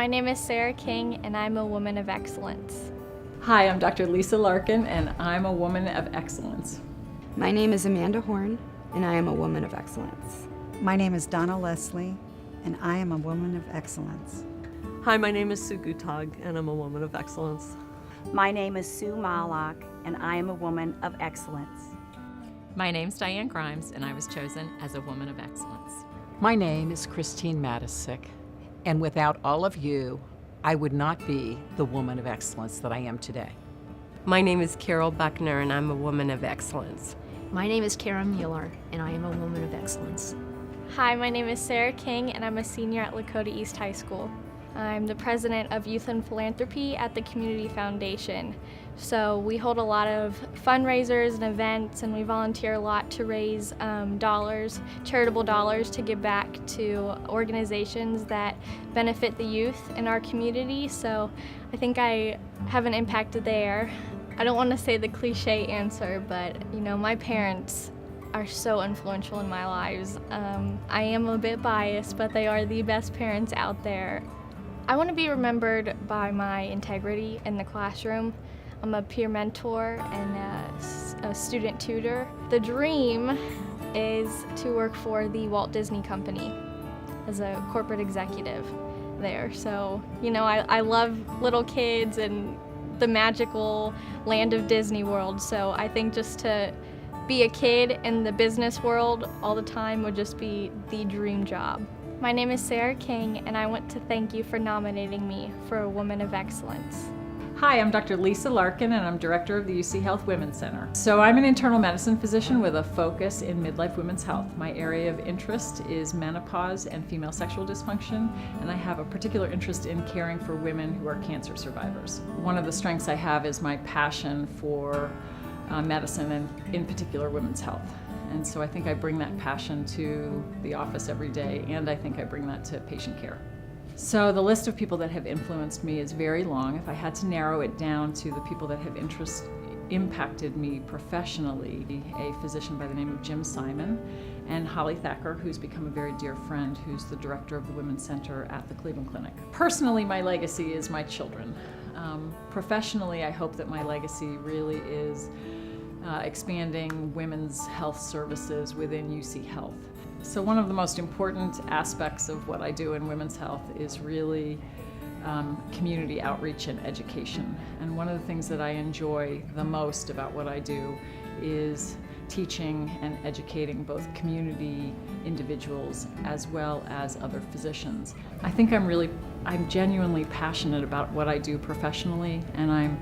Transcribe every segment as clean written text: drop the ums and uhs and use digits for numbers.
My name is Sarah King, and I'm a woman of excellence. Hi, I'm Dr. Lisa Larkin, and I'm a woman of excellence. My name is Amanda Horn, and I am a woman of excellence. My name is Donna Leslie, and I am a woman of excellence. Hi, my name is Sue Gutag, and I'm a woman of excellence. My name is Sue Malak, and I am a woman of excellence. My name's Diane Grimes, and I was chosen as a woman of excellence. My name is Christine Matisick, and without all of you, I would not be the woman of excellence that I am today. My name is Carol Buckner, and I'm a woman of excellence. My name is Karen Mueller, and I am a woman of excellence. Hi, my name is Sarah King, and I'm a senior at Lakota East High School. I'm the president of Youth and Philanthropy at the Community Foundation. So we hold a lot of fundraisers and events, and we volunteer a lot to raise charitable dollars to give back to organizations that benefit the youth in our community. So I think I have an impact there. I don't want to say the cliche answer, but my parents are so influential in my lives. I am a bit biased, but they are the best parents out there. I want to be remembered by my integrity in the classroom. I'm a peer mentor and a student tutor. The dream is to work for the Walt Disney Company as a corporate executive there. So, I love little kids and the magical land of Disney World. So I think just to be a kid in the business world all the time would just be the dream job. My name is Sarah King, and I want to thank you for nominating me for a Woman of Excellence. Hi, I'm Dr. Lisa Larkin, and I'm director of the UC Health Women's Center. So I'm an internal medicine physician with a focus in midlife women's health. My area of interest is menopause and female sexual dysfunction, and I have a particular interest in caring for women who are cancer survivors. One of the strengths I have is my passion for medicine and in particular women's health. And so I think I bring that passion to the office every day, and I think I bring that to patient care. So the list of people that have influenced me is very long. If I had to narrow it down to the people that have impacted me professionally, a physician by the name of Jim Simon, and Holly Thacker, who's become a very dear friend, who's the director of the Women's Center at the Cleveland Clinic. Personally, my legacy is my children. Professionally, I hope that my legacy really is expanding women's health services within UC Health. So one of the most important aspects of what I do in women's health is really community outreach and education. And one of the things that I enjoy the most about what I do is teaching and educating both community individuals as well as other physicians. I think I'm genuinely passionate about what I do professionally, and I'm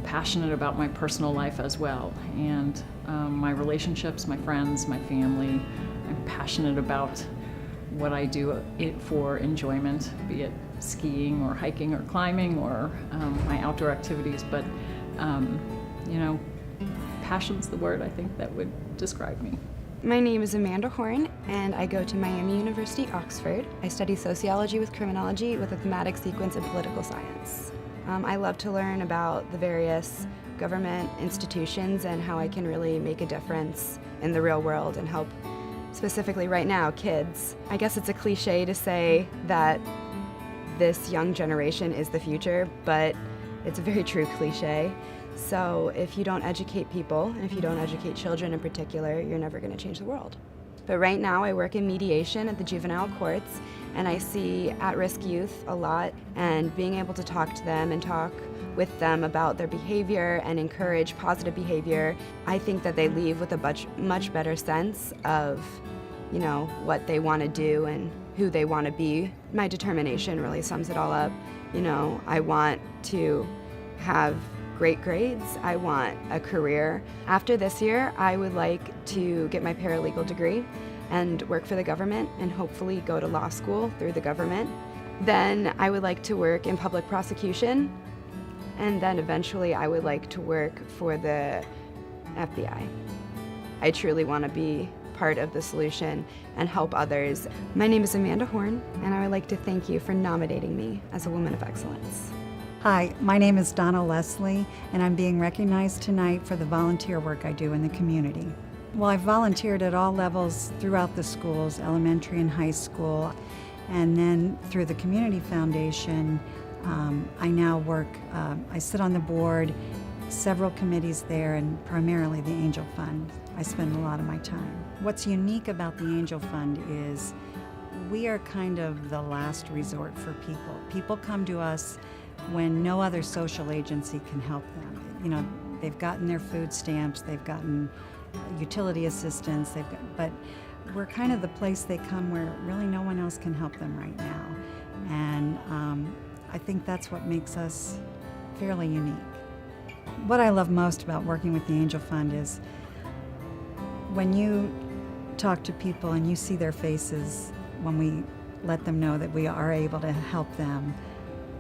passionate about my personal life as well, and my relationships, my friends, my family. I'm passionate about what I do for enjoyment, be it skiing or hiking or climbing or my outdoor activities, but passion's the word I think that would describe me. My name is Amanda Horn, and I go to Miami University, Oxford. I study sociology with criminology with a thematic sequence in political science. I love to learn about the various government institutions and how I can really make a difference in the real world and help, specifically right now, kids. I guess it's a cliche to say that this young generation is the future, but it's a very true cliche. So if you don't educate people, and if you don't educate children in particular, you're never going to change the world. But right now I work in mediation at the juvenile courts, and I see at-risk youth a lot, and being able to talk to them and talk with them about their behavior and encourage positive behavior, I think that they leave with a much better sense of, what they want to do and who they want to be. My determination really sums it all up. I want to have great grades. I want a career. After this year, I would like to get my paralegal degree and work for the government and hopefully go to law school through the government. Then I would like to work in public prosecution, and then eventually I would like to work for the FBI. I truly want to be part of the solution and help others. My name is Amanda Horn, and I would like to thank you for nominating me as a Woman of Excellence. Hi, my name is Donna Leslie, and I'm being recognized tonight for the volunteer work I do in the community. Well, I've volunteered at all levels throughout the schools, elementary and high school, And then through the Community Foundation, I now work, I sit on the board, several committees there, and primarily the Angel Fund. I spend a lot of my time. What's unique about the Angel Fund is we are kind of the last resort for people. People come to us when no other social agency can help them. You know, they've gotten their food stamps, they've gotten utility assistance, but we're kind of the place they come where really no one else can help them right now. And I think that's what makes us fairly unique. What I love most about working with the Angel Fund is when you talk to people and you see their faces when we let them know that we are able to help them,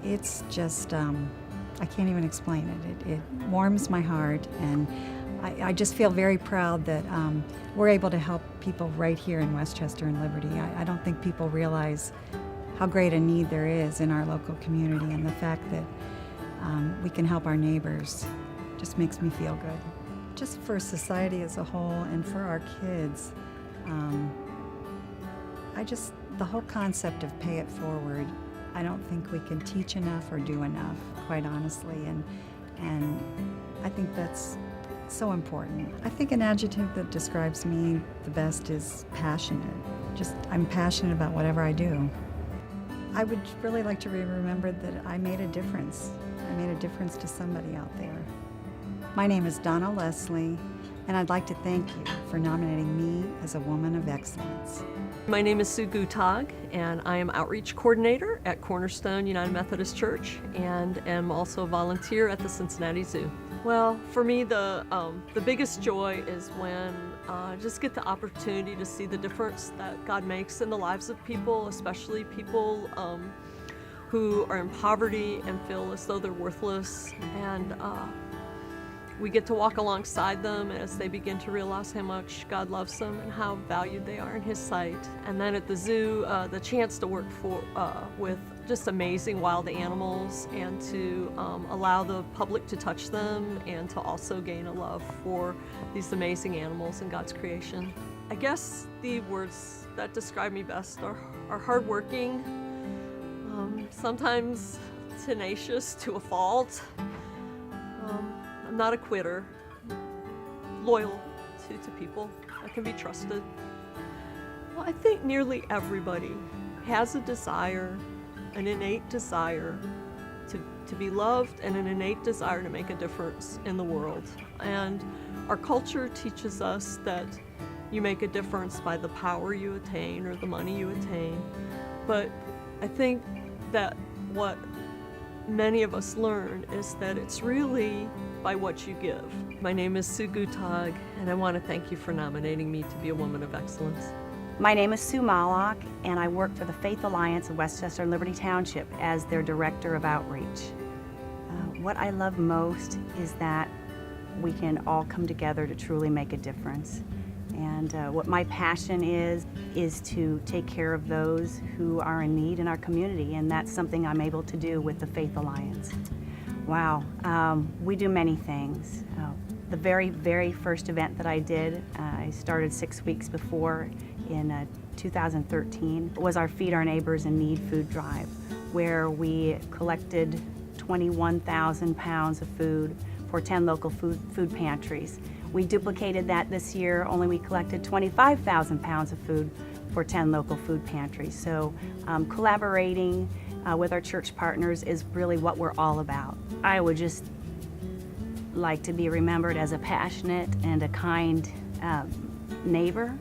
it's just, I can't even explain it. It warms my heart, and I just feel very proud that we're able to help people right here in Westchester and Liberty. I don't think people realize how great a need there is in our local community, and the fact that we can help our neighbors just makes me feel good. Just for society as a whole and for our kids, the whole concept of pay it forward, I don't think we can teach enough or do enough, quite honestly, and I think that's so important. I think an adjective that describes me the best is passionate. I'm passionate about whatever I do. I would really like to be remembered that I made a difference. I made a difference to somebody out there. My name is Donna Leslie, and I'd like to thank you for nominating me as a Woman of Excellence. My name is Sue Gutag, and I am Outreach Coordinator at Cornerstone United Methodist Church, and am also a volunteer at the Cincinnati Zoo. Well, for me, the biggest joy is when I just get the opportunity to see the difference that God makes in the lives of people, especially people who are in poverty and feel as though they're worthless, and we get to walk alongside them as they begin to realize how much God loves them and how valued they are in His sight. And then at the zoo, the chance to work with just amazing wild animals, and to allow the public to touch them, and to also gain a love for these amazing animals in God's creation. I guess the words that describe me best are hardworking, sometimes tenacious to a fault. I'm not a quitter, loyal to people. I can be trusted. Well, I think nearly everybody has a desire, an innate desire to be loved, and an innate desire to make a difference in the world. And our culture teaches us that you make a difference by the power you attain or the money you attain. But I think that what many of us learn is that it's really by what you give. My name is Sue Gutag, and I want to thank you for nominating me to be a Woman of Excellence. My name is Sue Mallock, and I work for the Faith Alliance of Westchester and Liberty Township as their Director of Outreach. What I love most is that we can all come together to truly make a difference. And what my passion is to take care of those who are in need in our community, and that's something I'm able to do with the Faith Alliance. Wow, we do many things. The very, very first event that I did, I started 6 weeks before in 2013, was our Feed Our Neighbors in Need food drive, where we collected 21,000 pounds of food for 10 local food pantries. We duplicated that this year, only we collected 25,000 pounds of food for 10 local food pantries. So collaborating with our church partners is really what we're all about. I would just like to be remembered as a passionate and a kind neighbor,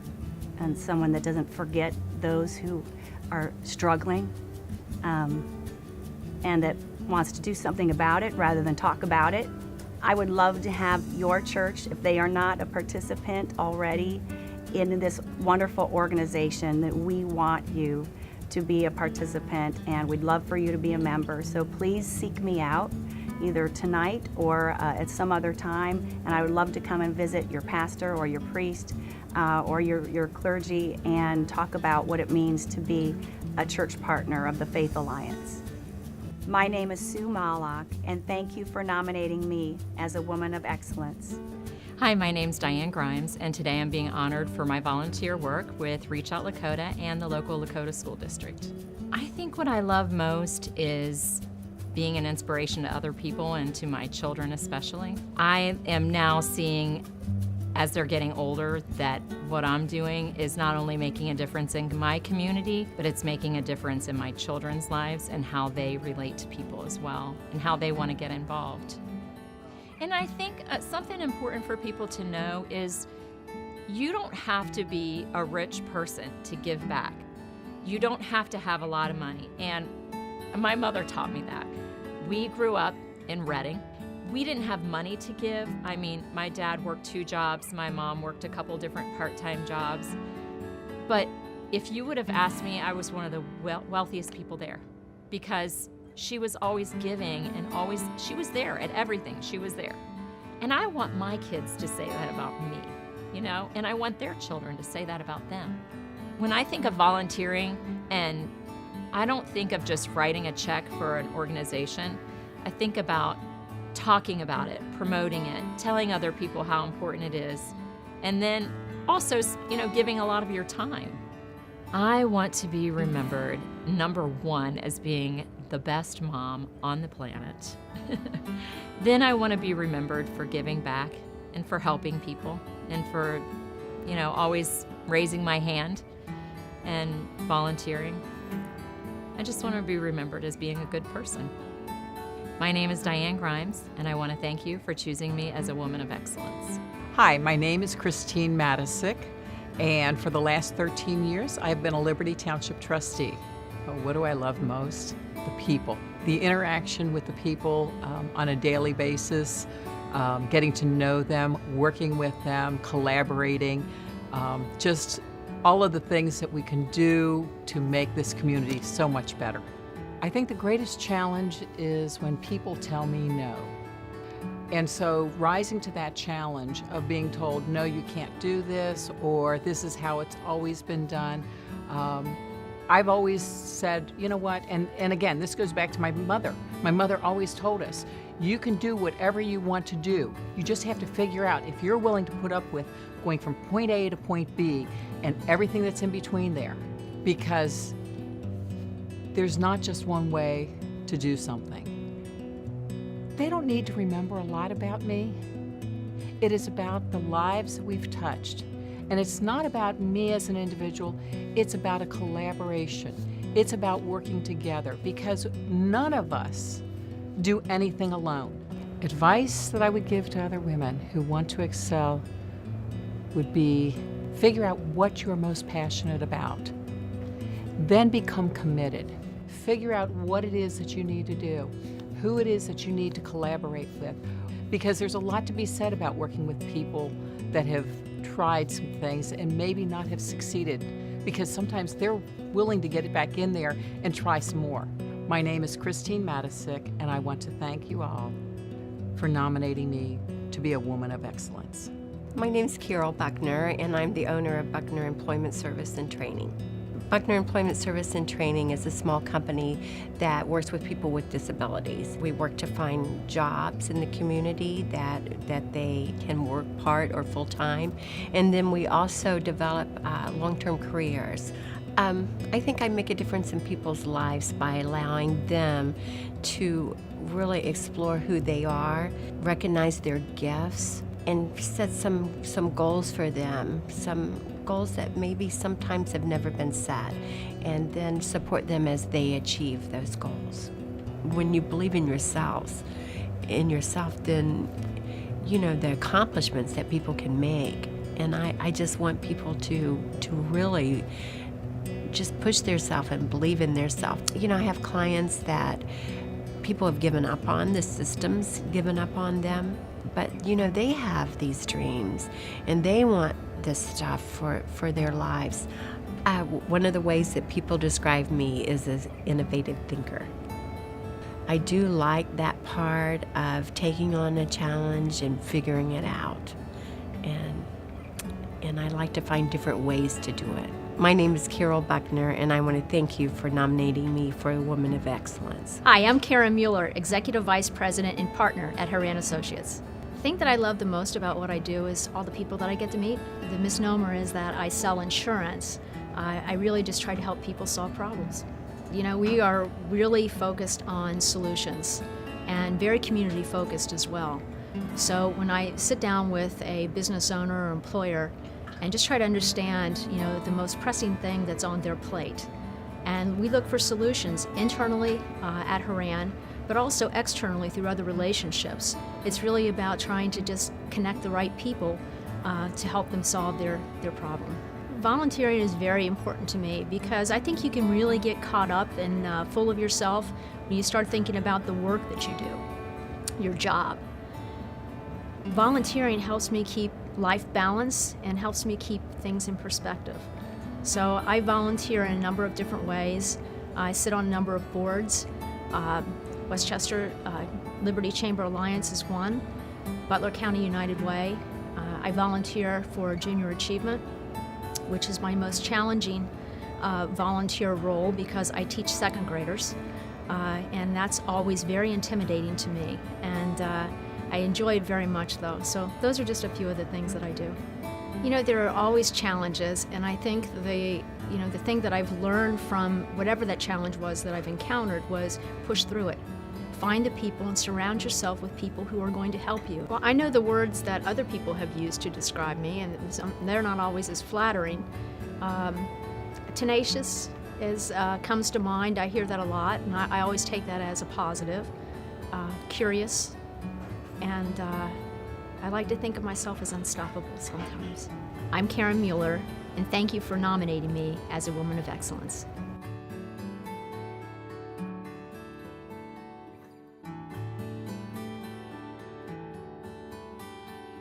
and someone that doesn't forget those who are struggling, and that wants to do something about it rather than talk about it. I would love to have your church, if they are not a participant already in this wonderful organization, that we want you to be a participant, and we'd love for you to be a member. So please seek me out, either tonight or at some other time, and I would love to come and visit your pastor or your priest or your clergy and talk about what it means to be a church partner of the Faith Alliance. My name is Sue Mallock, and thank you for nominating me as a Woman of Excellence. Hi, my name's Diane Grimes, and today I'm being honored for my volunteer work with Reach Out Lakota and the local Lakota School District. I think what I love most is being an inspiration to other people and to my children especially. I am now seeing, as they're getting older, that what I'm doing is not only making a difference in my community, but it's making a difference in my children's lives and how they relate to people as well, and how they want to get involved. And I think something important for people to know is you don't have to be a rich person to give back. You don't have to have a lot of money. And my mother taught me that. We grew up in Reading. We didn't have money to give. I mean, my dad worked 2 jobs. My mom worked a couple different part-time jobs. But if you would have asked me, I was one of the wealthiest people there, because she was always giving and she was there at everything. She was there. And I want my kids to say that about me, you know, and I want their children to say that about them. When I think of volunteering, and I don't think of just writing a check for an organization, I think about talking about it, promoting it, telling other people how important it is, and then also, you know, giving a lot of your time. I want to be remembered, number 1, as being the best mom on the planet. Then I want to be remembered for giving back and for helping people and for, you know, always raising my hand and volunteering. I just want to be remembered as being a good person. My name is Diane Grimes, and I want to thank you for choosing me as a woman of excellence. Hi, my name is Christine Matisick, and for the last 13 years, I've been a Liberty Township trustee. But what do I love most? The people. The interaction with the people on a daily basis, getting to know them, working with them, collaborating, just all of the things that we can do to make this community so much better. I think the greatest challenge is when people tell me no. And so rising to that challenge of being told, no, you can't do this, or this is how it's always been done, I've always said, you know what, and again, this goes back to my mother. My mother always told us, you can do whatever you want to do. You just have to figure out if you're willing to put up with going from point A to point B and everything that's in between there, because there's not just one way to do something. They don't need to remember a lot about me. It is about the lives that we've touched. And it's not about me as an individual, it's about a collaboration. It's about working together, because none of us do anything alone. Advice that I would give to other women who want to excel would be figure out what you're most passionate about. Then become committed. Figure out what it is that you need to do, who it is that you need to collaborate with, because there's a lot to be said about working with people that have tried some things and maybe not have succeeded, because sometimes they're willing to get it back in there and try some more. My name is Christine Matisick, and I want to thank you all for nominating me to be a woman of excellence. My name's Carol Buckner, and I'm the owner of Buckner Employment Service and Training. Buckner Employment Service and Training is a small company that works with people with disabilities. We work to find jobs in the community that they can work part or full-time, and then we also develop long-term careers. I think I make a difference in people's lives by allowing them to really explore who they are, recognize their gifts, and set some goals for them, some goals that maybe sometimes have never been set, and then support them as they achieve those goals. When you believe in yourself, then you know the accomplishments that people can make. And I just want people to really just push themselves and believe in themselves. You know, I have clients that people have given up on, the system's given up on them, but you know, they have these dreams and they want this stuff for their lives. One of the ways that people describe me is as innovative thinker. I do like that part of taking on a challenge and figuring it out. And I like to find different ways to do it. My name is Carol Buckner, and I want to thank you for nominating me for a Woman of Excellence. Hi, I'm Karen Mueller, Executive Vice President and Partner at Horan Associates. thing that I love the most about what I do is all the people that I get to meet. The misnomer is that I sell insurance. I really just try to help people solve problems. You know, we are really focused on solutions and very community focused as well. So when I sit down with a business owner or employer and just try to understand, you know, the most pressing thing that's on their plate, and we look for solutions internally at Haran, but also externally through other relationships. It's really about trying to just connect the right people to help them solve their problem. Volunteering is very important to me because I think you can really get caught up and full of yourself when you start thinking about the work that you do, your job. Volunteering helps me keep life balance and helps me keep things in perspective. So I volunteer in a number of different ways. I sit on a number of boards. Westchester Liberty Chamber Alliance is one, Butler County United Way. I volunteer for Junior Achievement, which is my most challenging volunteer role because I teach second graders, and that's always very intimidating to me. And I enjoy it very much though. So those are just a few of the things that I do. You know, there are always challenges, and I think the thing that I've learned from whatever that challenge was that I've encountered was push through it. Find the people and surround yourself with people who are going to help you. Well, I know the words that other people have used to describe me, and they're not always as flattering. Tenacious comes to mind. I hear that a lot, and I always take that as a positive. Curious, and I like to think of myself as unstoppable sometimes. I'm Karen Mueller, and thank you for nominating me as a Woman of Excellence.